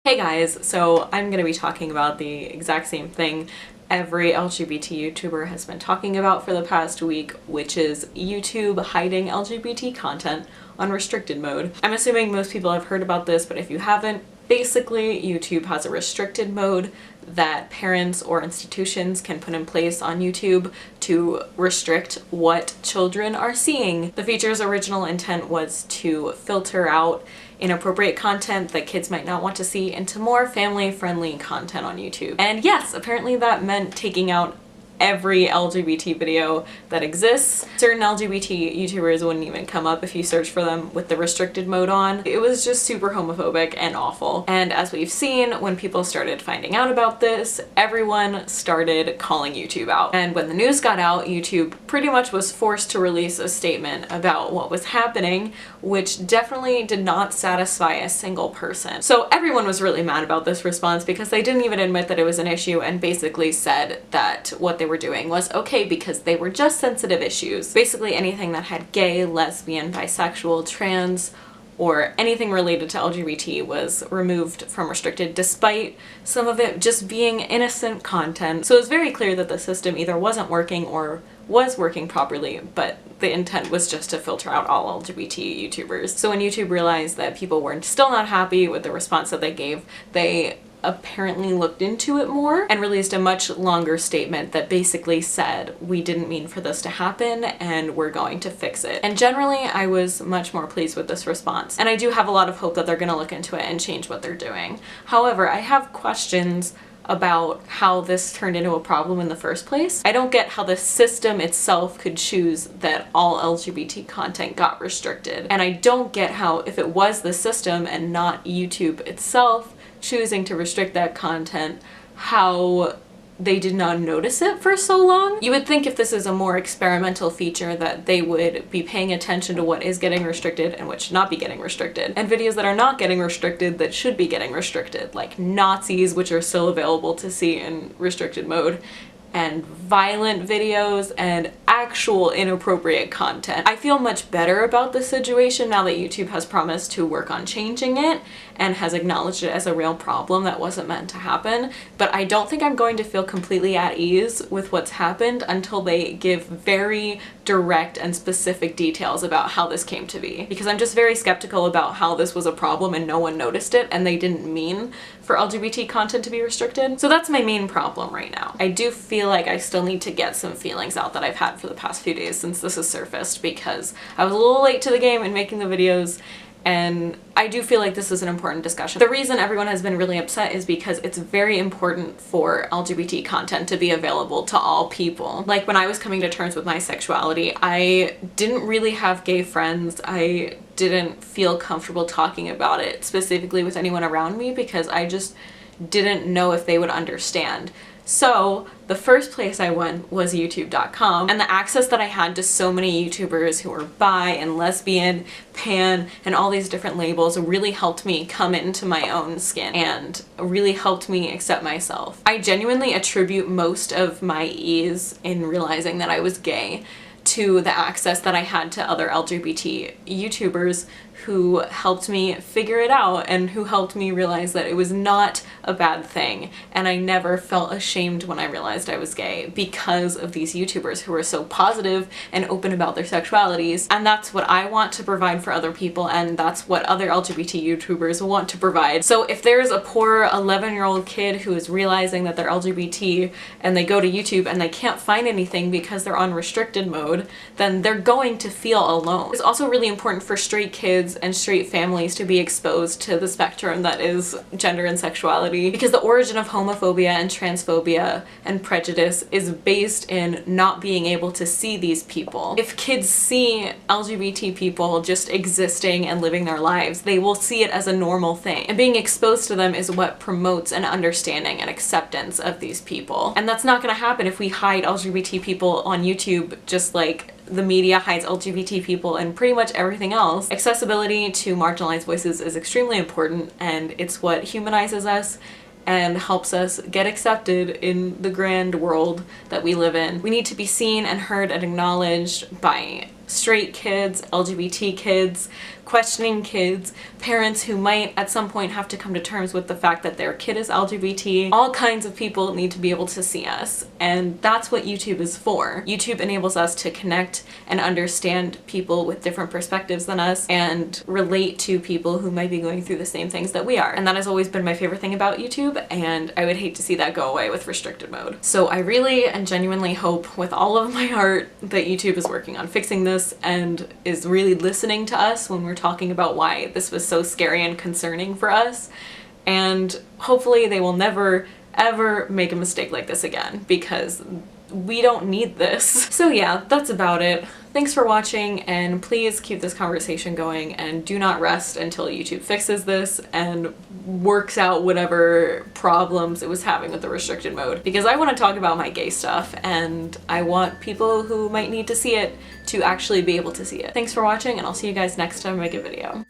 Hey guys, so I'm gonna be talking about the exact same thing every LGBT YouTuber has been talking about for the past week, which is YouTube hiding LGBT content on restricted mode. I'm assuming most people have heard about this, but if you haven't, basically YouTube has a restricted mode that parents or institutions can put in place on YouTube to restrict what children are seeing. The feature's original intent was to filter out inappropriate content that kids might not want to see into more family-friendly content on YouTube. And yes, apparently that meant taking out every LGBT video that exists. Certain LGBT YouTubers wouldn't even come up if you search for them with the restricted mode on. It was just super homophobic and awful. And as we've seen, when people started finding out about this, everyone started calling YouTube out. And when the news got out, YouTube pretty much was forced to release a statement about what was happening, which definitely did not satisfy a single person. So everyone was really mad about this response because they didn't even admit that it was an issue and basically said that what they were doing was okay because they were just sensitive issues. Basically anything that had gay, lesbian, bisexual, trans, or anything related to LGBT was removed from restricted, despite some of it just being innocent content. So it was very clear that the system either wasn't working or was working properly, but the intent was just to filter out all LGBT YouTubers. So when YouTube realized that people were still not happy with the response that they gave, they apparently looked into it more and released a much longer statement that basically said, we didn't mean for this to happen and we're going to fix it. And generally I was much more pleased with this response, and I do have a lot of hope that they're gonna look into it and change what they're doing. However, I have questions about how this turned into a problem in the first place. I don't get how the system itself could choose that all LGBT content got restricted. And I don't get how, if it was the system and not YouTube itself choosing to restrict that content, how they did not notice it for so long. You would think if this is a more experimental feature that they would be paying attention to what is getting restricted and what should not be getting restricted, and videos that are not getting restricted that should be getting restricted, like Nazis, which are still available to see in restricted mode, and violent videos and actual inappropriate content. I feel much better about this situation now that YouTube has promised to work on changing it and has acknowledged it as a real problem that wasn't meant to happen, but I don't think I'm going to feel completely at ease with what's happened until they give very direct and specific details about how this came to be. Because I'm just very skeptical about how this was a problem and no one noticed it and they didn't mean for LGBT content to be restricted. So that's my main problem right now. I do feel like I still need to get some feelings out that I've had for the past few days since this has surfaced, because I was a little late to the game in making the videos, and I do feel like this is an important discussion. The reason everyone has been really upset is because it's very important for LGBT content to be available to all people. Like when I was coming to terms with my sexuality, I didn't really have gay friends. I didn't feel comfortable talking about it specifically with anyone around me because I just didn't know if they would understand. So the first place I went was youtube.com, and the access that I had to so many YouTubers who were bi and lesbian, pan, and all these different labels really helped me come into my own skin and really helped me accept myself. I genuinely attribute most of my ease in realizing that I was gay to the access that I had to other LGBT YouTubers who helped me figure it out and who helped me realize that it was not a bad thing, and I never felt ashamed when I realized I was gay because of these YouTubers who were so positive and open about their sexualities. And that's what I want to provide for other people, and that's what other LGBT YouTubers want to provide. So if there's a poor 11-year-old kid who is realizing that they're LGBT and they go to YouTube and they can't find anything because they're on restricted mode, then they're going to feel alone. It's also really important for straight kids and straight families to be exposed to the spectrum that is gender and sexuality, because the origin of homophobia and transphobia and prejudice is based in not being able to see these people. If kids see LGBT people just existing and living their lives, they will see it as a normal thing, and being exposed to them is what promotes an understanding and acceptance of these people. And that's not going to happen if we hide LGBT people on YouTube just like the media hides LGBT people and pretty much everything else. Accessibility to marginalized voices is extremely important, and it's what humanizes us and helps us get accepted in the grand world that we live in. We need to be seen and heard and acknowledged by straight kids, LGBT kids, questioning kids, parents who might at some point have to come to terms with the fact that their kid is LGBT. All kinds of people need to be able to see us, and that's what YouTube is for. YouTube enables us to connect and understand people with different perspectives than us and relate to people who might be going through the same things that we are. And that has always been my favorite thing about YouTube, and I would hate to see that go away with restricted mode. So I really and genuinely hope with all of my heart that YouTube is working on fixing this and is really listening to us when we're talking about why this was so scary and concerning for us. And hopefully they will never ever make a mistake like this again, because we don't need this. So yeah, that's about it. Thanks for watching, and please keep this conversation going and do not rest until YouTube fixes this and works out whatever problems it was having with the restricted mode, because I want to talk about my gay stuff and I want people who might need to see it to actually be able to see it. Thanks for watching, and I'll see you guys next time I make a video.